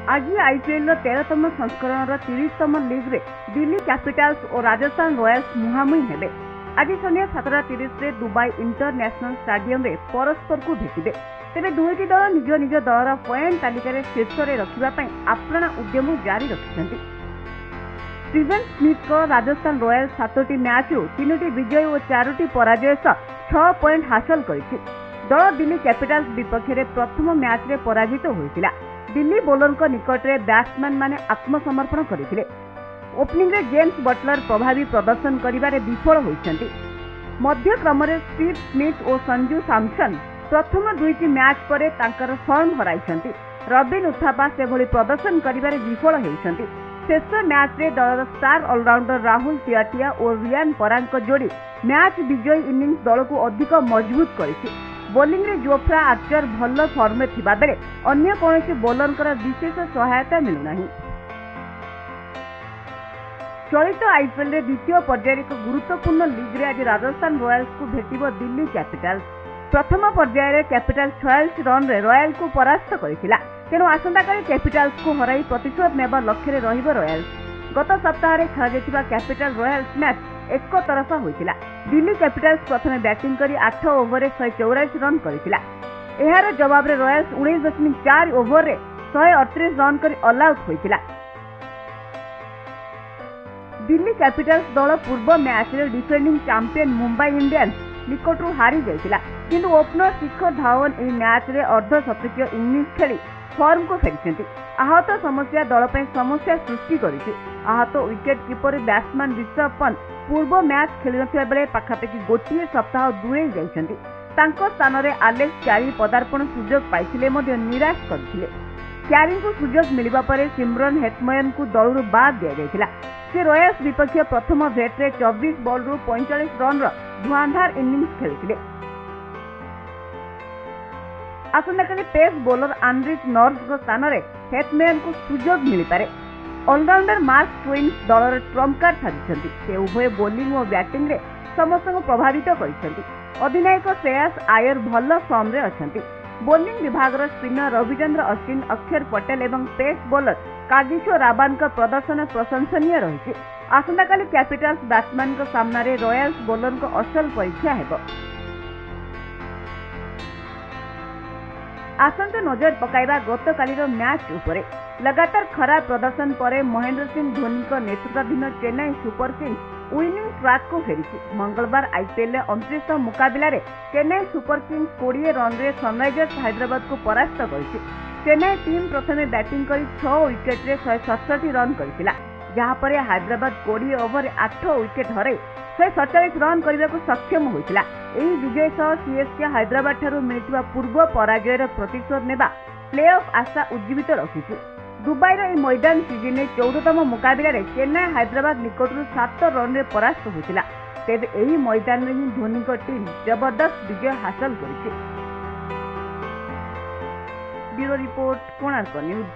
आज आईपीएल 13तम संस्करण 30तम लीग रे दिल्ली कैपिटल्स और राजस्थान रॉयल्स मुहांमुही हेबे। आज संध्या 7:30 रे दुबई इंटरनेशनल स्टेडियम रे परस्पर को भेटिबे। तेरे दुईटी दल निज निज दलर पॉइंट तालिकार शीर्ष में रखिबा पई आपना उद्यम जारी रखिछन्ति। स्टीवन स्मिथ को राजस्थान रॉयल्स 7टी मैच 3टी विजय और 4टी पराजय सह 6 पॉइंट हासिल करिछि। दल दिल्ली कैपिटल्स विपक्ष में प्रथम मैच रे पराजित होइतिला। दिल्ली बोलर निकट में बैट्समैन माने आत्मसमर्पण करथिले। ओपनिंग रे जेम्स बटलर प्रभावी प्रदर्शन करिबारे विफल होइछन्ति। मध्य क्रम रे स्टीव स्मिथ और संजू सैमसन प्रथम दुईटी मैच पर तांकर फॉर्म हराइछन्ति। रबिन उथापा से भली प्रदर्शन करिबारे विफल होइछन्ति। शेष मैच रे दलर स्टार ऑलराउंडर राहुल तिवाटिया और रियान पराग जोड़ी मैच विजयी इनिंग्स दल को अधिक मजबूत करिछि। बोलिंग रे जोफ्रा आर्चर भल फॉर्म में थिबा बेले अन्य कोनोसी बोलर विशेष सहायता मिलुनाही। चलित आईपीएल रे द्वितीय पर्यायर एक गुरुत्वपूर्ण लीग रे आज राजस्थान रॉयल्स को भेटिबो दिल्ली कैपिटल्स। प्रथम पर्यायर रे कैपिटल्स 46 रन रे रॉयल को परास्त करिथिला। तेणु आसंताकाली कैपिटल्स को हराई प्रतिशोध नेबा लक्ष्य रे रहिबो रॉयल्स। गत सप्ताह रे खेलाଯାଇଥିବା कैपिटल रॉयल्स मैच एक तरफा होइतिला। दिल्ली कैपिटल्स प्रथम बैटिंग करी 8 ओवर रे 184 रन करितिला। एहार जवाब रे रॉयल्स 19.4 ओवर रे 138 रन करी ऑल आउट होइतिला। दिल्ली कैपिटल्स दल पूर्व मैच रे डिफेंडिंग चैंपियन मुंबई इंडियंस निकटरू हारी जाइतिला। किंतु ओपनर शिखर धवन एही मैच रे अर्धशतकीय इनिंग्स खेली फॉर्म को फेरिछन्ति। आहत समस्या दल पर समस्या सृष्टि करिछि। आहत wicket keeper batsman Rishabh Pant पूर्व मैच खेली नथिबा बेले पाखापाखि गोटिए सप्ताह दूरे जाइछन्ति। तांको स्थान रे एलेक्स कैरी पदार्पण सुजोग पाइथिले मध्य निराश करथिले। कैरी को सुजोग मिलिबा परे सिमरन हेटमयन को दलरू बाद दिया जाइथिला। से रॉयल्स विपक्ष प्रथम भेट रे 24 बॉल रु 45 रन रो धुआंधार इनिंग्स खेलिथिले। आसंताकाली पेस बोलर आंड्रिच नॉर्थ स्थान में हेटमैन को सुजोग मिल पारे। ऑलराउंडर मार्क ट्वेन्स दलर ट्रम्प कार्ड साजिछन्ति। से उभय बोलिंग और बैटिंग रे समस्त को प्रभावित करिछन्ति। अधिनायक श्रेयस आयर भल फॉर्म रे अछन्ति। बोलिंग विभाग स्पिनर रविचंद्र अश्विन, अक्षर पटेल एवं पेस बोलर कागिसो राबान का प्रदर्शन प्रशंसनीय रही। आसंताकाली कैपिटल्स बैट्समैन को सामना रे रॉयल्स बोलर को असल परीक्षा हेबो। आसंता नजर पकाइबा गतकालीर मैच उपरे। लगातार खराब प्रदर्शन पर महेंद्र सिंह धोनी को नेतृत्वाधीन Chennai Super Kings winning track को फेरी। मंगलवार आईपीएल 29 मुकाबला रे चेन्नई सुपर किंग्स 20 रन रे सनराइजर्स हैदराबाद को परास्त करिछि। चेन्नई टीम प्रथमे बैटिंग करी 6 विकेट रे 167 रन करितिला। जहां पर हैदराबाद 20 ओवर 8 विकेट हराई 147 रन करने को सक्षम होइतिला। एही विजय सह सीएसके हैदराबाद ठारू मिलिथिबा पूर्व पराजयर प्रतिशोध नेबा प्ले ऑफ आशा उज्जीवित रखिछि। दुबईर एही मैदान सीजन 14तम मुकाबला रे चेन्नई हैदराबाद निकटरू 7 रन रे परास्त होइतिला। तेबे एही मैदान रे ही धोनी को टीम जबरदस्त विजय हासिल करिछि। Bureau report Konark news.